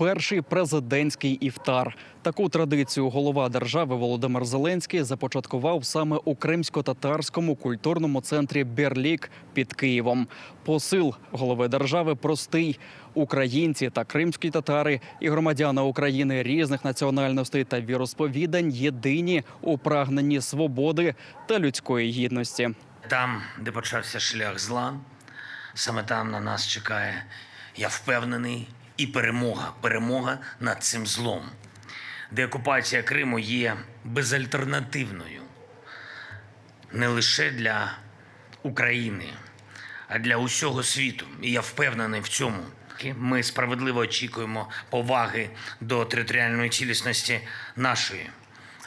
перший президентський іфтар. Таку традицію голова держави Володимир Зеленський започаткував саме у кримсько-татарському культурному центрі «Берлік» під Києвом. Посил голови держави простий. Українці та кримські татари і громадяни України різних національностей та віросповідань єдині у прагненні свободи та людської гідності. Там, де почався шлях зла, саме там на нас чекає, я впевнений, і перемога над цим злом. Деокупація Криму є безальтернативною не лише для України, а для усього світу. І я впевнений в цьому. Ми справедливо очікуємо поваги до територіальної цілісності нашої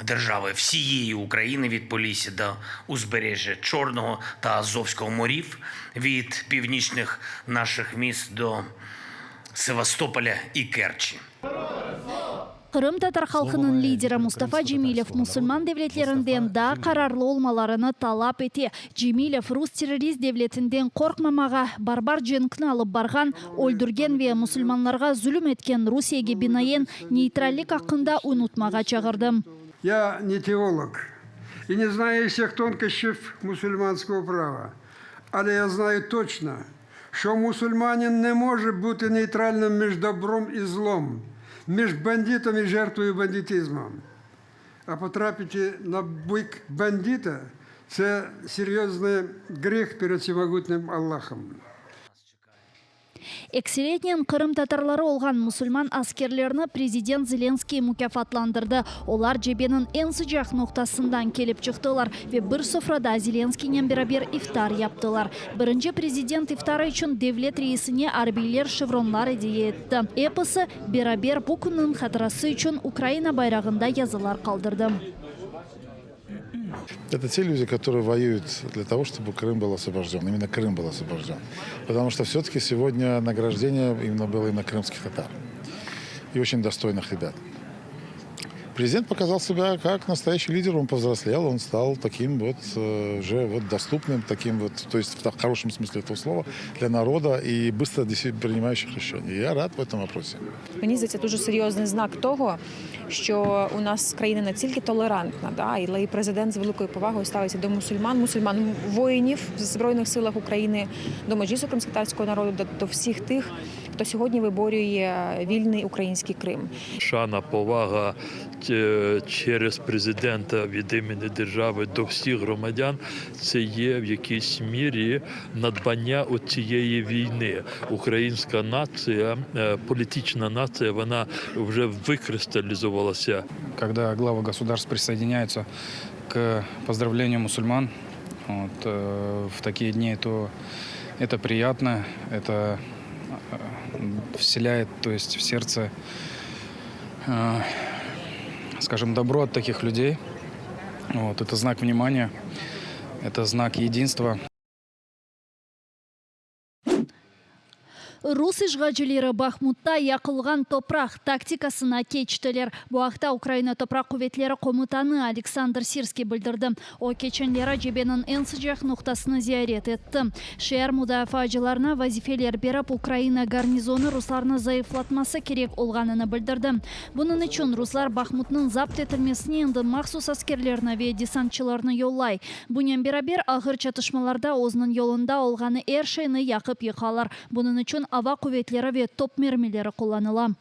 держави, всієї України від Полісся до узбережжя Чорного та Азовського морів, від північних наших міст до Севастополя і Керчі. Кырым татар халкынын лидері Мустафа Джемилев мусульман девлетлерінден да карарлы олмаларыны талап ете. Джемилев рус террорист девлетінден қорқмамаға барбар женкіні алып барған, өлдірген ве мусульманларға зүлім еткен Русияге бинаен нейтраллик ақында унутмаға чағырдым. Я не теолог и не знаю всех тонкостей мусульманского права, але я знаю точно, что мусульманин не может быть нейтральным между добром и злом, между бандитом и жертвою бандитизма. А потрапити на бік бандита – це серйозний гріх перед всемогутнім Аллахом. Эксеретнен Кырым татарлары олған мусульман аскерлеріні президент Зеленский мүкафатландырды. Олар жебенің ең sıcak ноқтасындан келіп чықтылар ве бір софрада Зеленскийнен берабер ифтар яптылар. Бірінші президент ифтары үшін девлет рейсіне арбейлер шевронлар идея етті. Эпосы берабер бұл күннің хатырасы үшін Украина байрағында язылар қалдырды. Это те люди, которые воюют для того, чтобы Крым был освобожден. Именно Крым был освобожден. Потому что все-таки сегодня награждение именно было именно крымских татар. И очень достойных ребят. Президент показал себя как настоящий лидер, он повзрослел, он стал таким вот уже вот доступным, таким вот, то есть в хорошем смысле этого слова, для народа и быстро принимающих решения. Я рад в этом вопросе. Мені здається, дуже серйозний знак того, що у нас країна не тільки толерантна, але і президент з великою повагою ставиться до мусульман воїнів в Збройних силах України, до меджлісу кримськотатарського народу, до всіх тих, хто сьогодні виборює вільний український Крим. Шана, повага через президента від імені держави до всіх громадян – це є в якійсь мірі надбання от цієї війни. Українська нація, політична нація, вона вже викристалізувалася. Когда главы государств присоединяются к поздравлению мусульман в такие дни, то это приятно, это вселяет, то есть в сердце, скажем, добро от таких людей. Это знак внимания, это знак единства. Рус ишғачылары Бахмутта яқылған топрақ тактикасына кечтілер. Бұақта Украина топрақ құветлері комутаны Александр Сирский білдірді. О кеченлері жебенің ең sıcak ноқтасыны зиярет етті. Шер мұдафачыларына вазифелер беріп Украина гарнизоны русларны зайыфлатмасы керек олғаныны білдірді. Бұның үшін руслар Бахмутның запт етілмесіне енді мақсус аскерлеріні ве десантчыларыны йоллай. Бұнен берабер ағыр чатышмаларда озының yolында олғаны әршейні яқып еқалар. Бұның үшін ава куветлері ве топ мермелері қоланыла.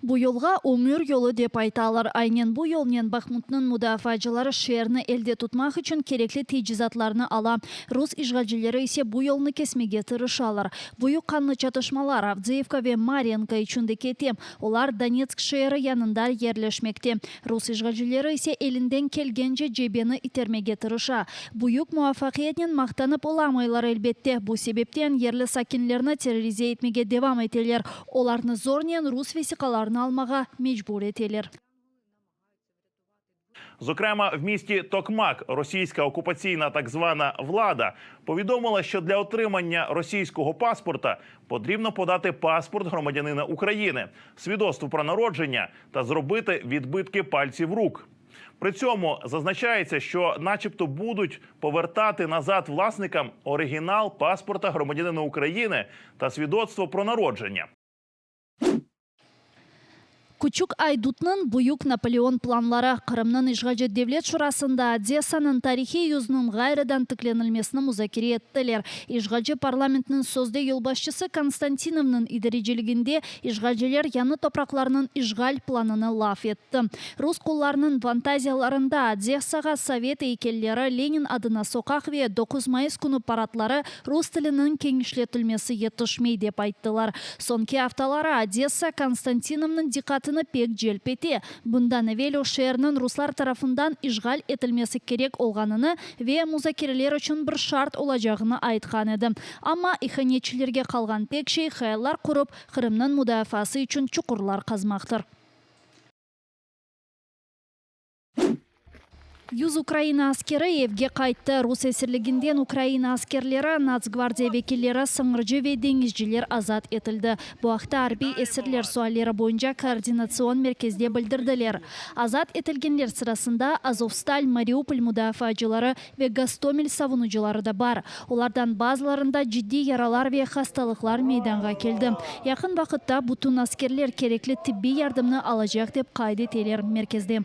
Бу yolға өмір yolu деп айталар. Айнен бу yolнен Бахмутның мұдафачылары шерні әлде тұтмақ үшін керекли тejizatlarını ала. Рус işgalcilері ise бу yolны кесмеге тырышалар. Бұйы қанлы чатышмалар Авдеевка ве Марьенка үшінде кете. Олар Донецк шері янында ерлешмекте. Рус işgalcilері ise елінден келгенже жебені итермеге тырыша. Бұйық муафақиетнен мақтанып оламайлар әлбетте. Бу себептен ерлі сакинлеріні терроризия етмеге девам етелер. Оларны зорнен рус весикаларны алмаға мечбур етелер. Зокрема, в місті Токмак російська окупаційна так звана влада повідомила, що для отримання російського паспорта потрібно подати паспорт громадянина України, свідоцтво про народження та зробити відбитки пальців рук. При цьому зазначається, що начебто будуть повертати назад власникам оригінал паспорта громадянина України та свідоцтво про народження. Күчүк Айдутнын буюк Наполеон планлары Кырымнын ишгалжы Девлет Шурасында Одессанын тарихи юзунун гайрадан тикленилмесин музакире эттилер. Ишгалжы парламентнин созде юлбашчысы Константиновнын идережилигинде ишгалжылар яны топракларынын ишгаль планын лаф этти. Рус кулларынын фантазияларында Одессага Совет эйкеллери Ленин адына сокак ве 9 майыс күнү парадлары рус тилинин кеңишлетилмеси етишмей деп айттылар. Сонки апталары Одесса Константиновнын дикаты пек желпете. Bundan evvel o şehirnin Ruslar tarafından işgal etilmesi gerek olganını ve muzakirler için bir şart olacağını aytkan edi. Ama ihaniyetçilerge kalgan tek şey hayallar kurup Kırım'nın müdafası için çukurlar kazmaktır. Юз Украина аскері евге қайтты. Рус әсірлігінден Украина аскерлері, Нацгвардия векиллері, сыңыржы ве деңізжілер азат етілді. Бұақта арби әсірлер суалері бойынша координацион мерkezде білдірділер. Азат етілгенлер сырасында Азовсталь, Мариуполь müdafacıları ve Gostomel savunucuları da бар. Олардан bazılarında ciddi yaralar ve hastalıklar meydanға келді. Yakın vakitte bütün askerler gerekli tibbi yardımını alacak деп kaydet eler merkezde.